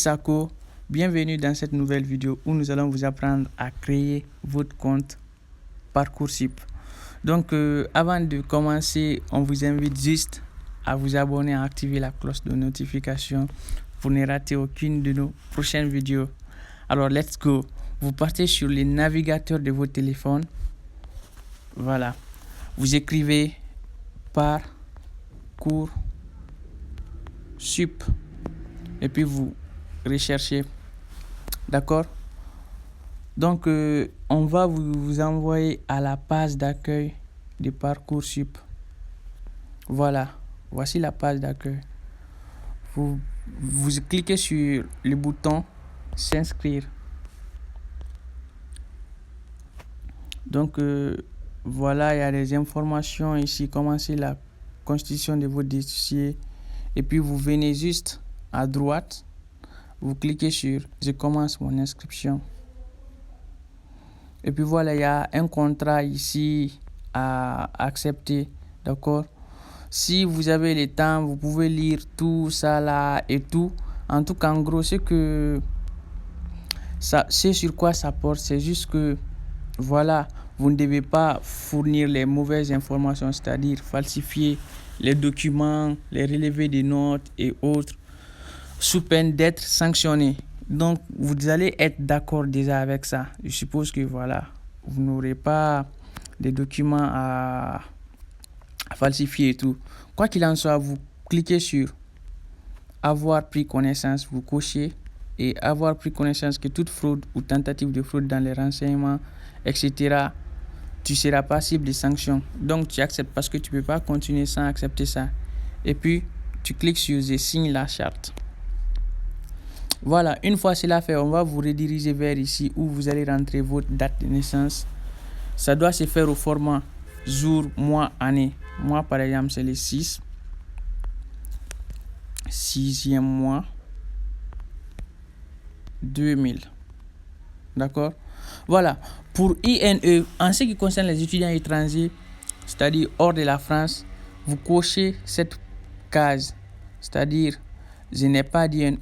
Sako, bienvenue dans cette nouvelle vidéo où nous allons vous apprendre à créer votre compte Parcoursup. Donc avant de commencer, on vous invite juste à vous abonner, à activer la cloche de notification pour ne rater aucune de nos prochaines vidéos. Alors let's go. Vous partez sur les navigateurs de votre téléphone. Voilà. Vous écrivez Parcoursup et puis vous recherchez. D'accord? Donc on va vous envoyer à la page d'accueil de Parcoursup. Voilà, voici la page d'accueil. Vous cliquez sur le bouton s'inscrire. Donc voilà, il y a des informations ici. Commencez la constitution de votre dossier et puis vous venez juste à droite. Vous cliquez sur je commence mon inscription. Et puis voilà, il y a un contrat ici à accepter. D'accord? Si vous avez le temps, vous pouvez lire tout ça là et tout. En tout cas, en gros, c'est sur quoi ça porte. C'est juste que voilà, vous ne devez pas fournir les mauvaises informations, c'est-à-dire falsifier les documents, les relevés des notes et autres, sous peine d'être sanctionné. Donc, vous allez être d'accord déjà avec ça. Je suppose que voilà, vous n'aurez pas des documents à falsifier et tout. Quoi qu'il en soit, vous cliquez sur avoir pris connaissance, vous cochez et avoir pris connaissance que toute fraude ou tentative de fraude dans les renseignements, etc., tu seras passible de sanctions. Donc, tu acceptes parce que tu ne peux pas continuer sans accepter ça. Et puis, tu cliques sur je signe la charte. Voilà, une fois cela fait, on va vous rediriger vers ici où vous allez rentrer votre date de naissance. Ça doit se faire au format jour, mois, année. Moi, par exemple, c'est le 6. 6e mois 2000. D'accord? Voilà. Pour INE, en ce qui concerne les étudiants étrangers, c'est-à-dire hors de la France, vous cochez cette case, c'est-à-dire je n'ai pas d'INE.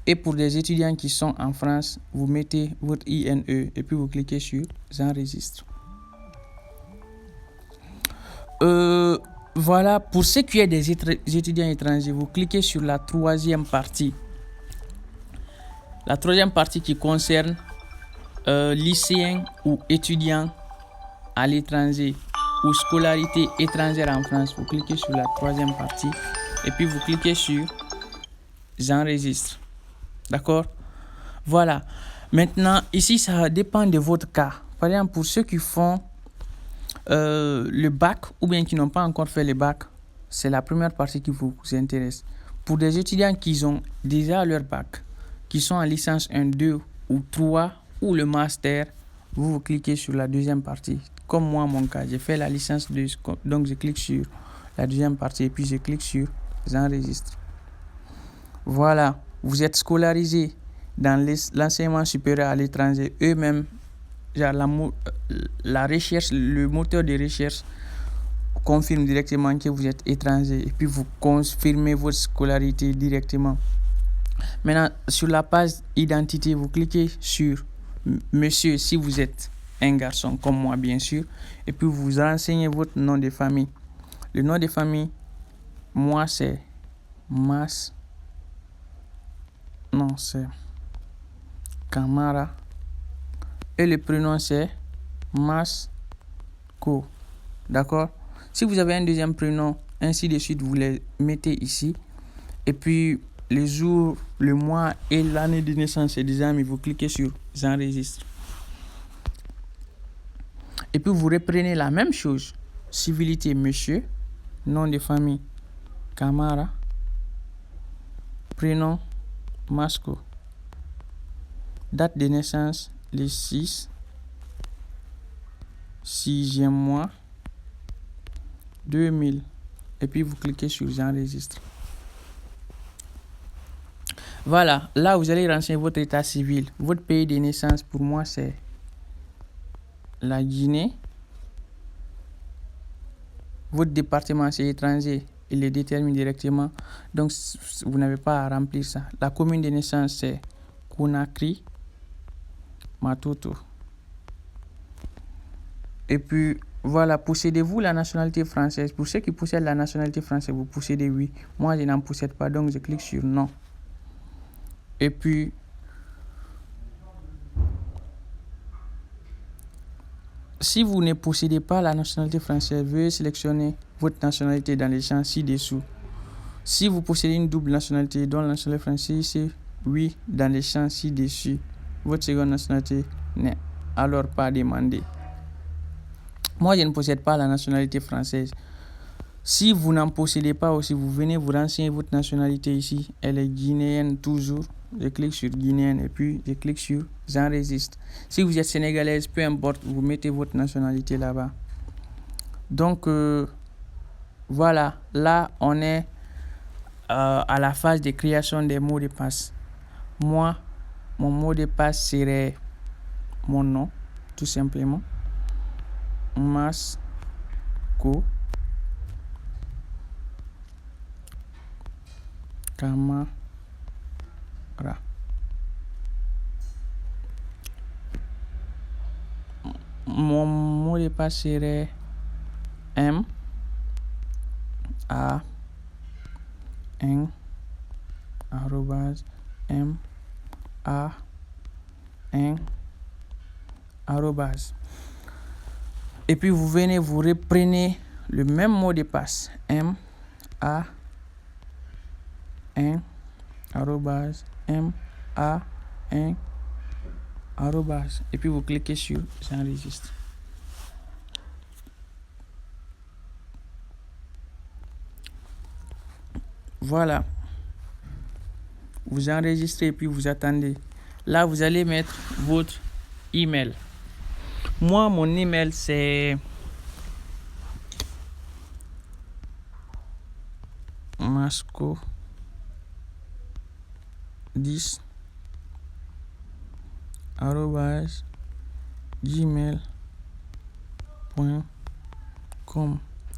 Et pour des étudiants qui sont en France, vous mettez votre INE et puis vous cliquez sur j'enregistre. Voilà, pour ce qui est des étudiants étrangers, vous cliquez sur la troisième partie. La troisième partie qui concerne lycéens ou étudiants à l'étranger ou scolarité étrangère en France. Vous cliquez sur la troisième partie et puis vous cliquez sur j'enregistre. D'accord? Voilà. Maintenant, ici, ça dépend de votre cas. Par exemple, pour ceux qui font le bac ou bien qui n'ont pas encore fait le bac, c'est la première partie qui vous intéresse. Pour des étudiants qui ont déjà leur bac, qui sont en licence 1, 2 ou 3 ou le master, vous cliquez sur la deuxième partie. Comme moi, mon cas, j'ai fait la licence 2, donc je clique sur la deuxième partie et puis je clique sur j'enregistre. Voilà, vous êtes scolarisé dans l'enseignement supérieur à l'étranger. Eux-mêmes, la recherche, le moteur de recherche confirme directement que vous êtes étranger et puis vous confirmez votre scolarité directement. Maintenant, sur la page identité, vous cliquez sur monsieur si vous êtes un garçon comme moi, bien sûr, et puis vous renseignez votre nom de famille. Le nom de famille, moi, c'est c'est Camara. Et le prénom, c'est Masco. D'accord? Si vous avez un deuxième prénom, ainsi de suite, vous les mettez ici. Et puis, les jours, le mois et l'année de naissance, c'est déjà mis. Vous cliquez sur j'enregistre. Et puis, vous reprenez la même chose. Civilité, monsieur. Nom de famille, Camara. Prénom, Masco. Date de naissance, le 6e mois 2000. Et puis vous cliquez sur j'enregistre. Voilà, là vous allez renseigner votre état civil. Votre pays de naissance, pour moi, c'est la Guinée. Votre département, c'est étranger. il les détermine directement. Donc, vous n'avez pas à remplir ça. La commune de naissance, c'est Conakry, Matoto. Et puis, voilà, possédez-vous la nationalité française? Pour ceux qui possèdent la nationalité française, vous possédez oui. Moi, je n'en possède pas, donc je clique sur non. Et puis, si vous ne possédez pas la nationalité française, veuillez sélectionner votre nationalité dans les champs ci-dessous. Si vous possédez une double nationalité, dont la nationalité française, c'est oui dans les champs ci-dessus. Votre seconde nationalité n'est alors pas demandée. Moi, je ne possède pas la nationalité française. Si vous n'en possédez pas aussi, vous venez vous renseigner votre nationalité ici. Elle est guinéenne toujours. Je clique sur guinéenne et puis je clique sur j'enregistre. Si vous êtes sénégalaise, peu importe, vous mettez votre nationalité là-bas. Donc, voilà. Là, on est à la phase de création des mots de passe. Moi, mon mot de passe serait mon nom, tout simplement. Masco Camara. Mon mot de passe serait M A N arrobase M A N arrobase. Et puis vous venez, vous reprenez le même mot de passe. M A N arrobase M A N arrobase. Et puis vous cliquez sur j'enregistre. Voilà. Vous enregistrez et puis vous attendez. Là, vous allez mettre votre email. Moi, mon email, c'est masco10 arobase gmail.com.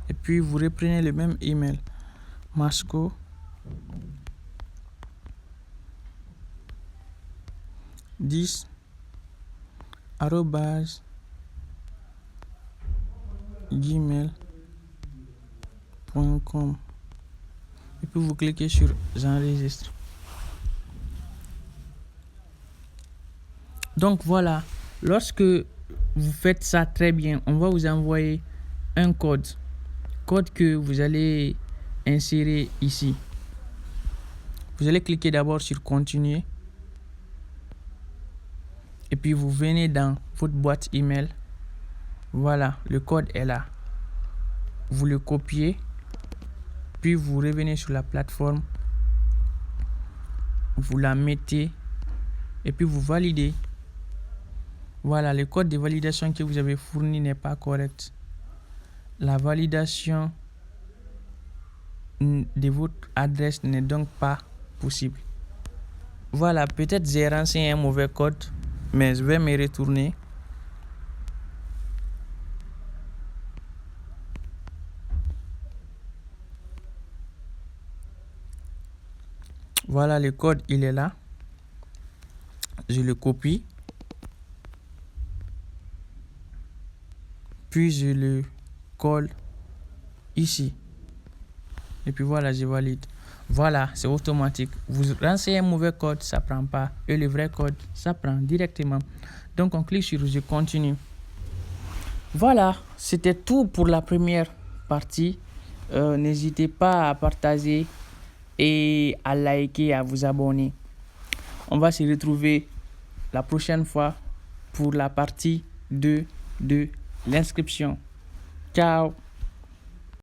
Et puis, vous reprenez le même email. Masco 10 arobase gmail.com. Et puis vous cliquez sur j'enregistre. Donc voilà, lorsque vous faites ça très bien, on va vous envoyer un code que vous allez insérer ici. Vous allez cliquer d'abord sur continuer et puis vous venez dans votre boîte email. Voilà, le code est là. Vous le copiez, puis vous revenez sur la plateforme, vous la mettez et puis vous validez. Voilà, le code de validation que vous avez fourni n'est pas correct. La validation de votre adresse n'est donc pas possible. Voilà, peut-être j'ai renseigné un mauvais code, mais je vais me retourner. Voilà, le code, il est là. Je le copie. Puis je le colle ici. Et puis voilà, je valide. Voilà, c'est automatique. Vous renseignez un mauvais code, ça prend pas. Et le vrai code, ça prend directement. Donc on clique sur je continue. Voilà, c'était tout pour la première partie. N'hésitez pas à partager et à liker, à vous abonner. On va se retrouver la prochaine fois pour la partie 2 de l'inscription. Ciao.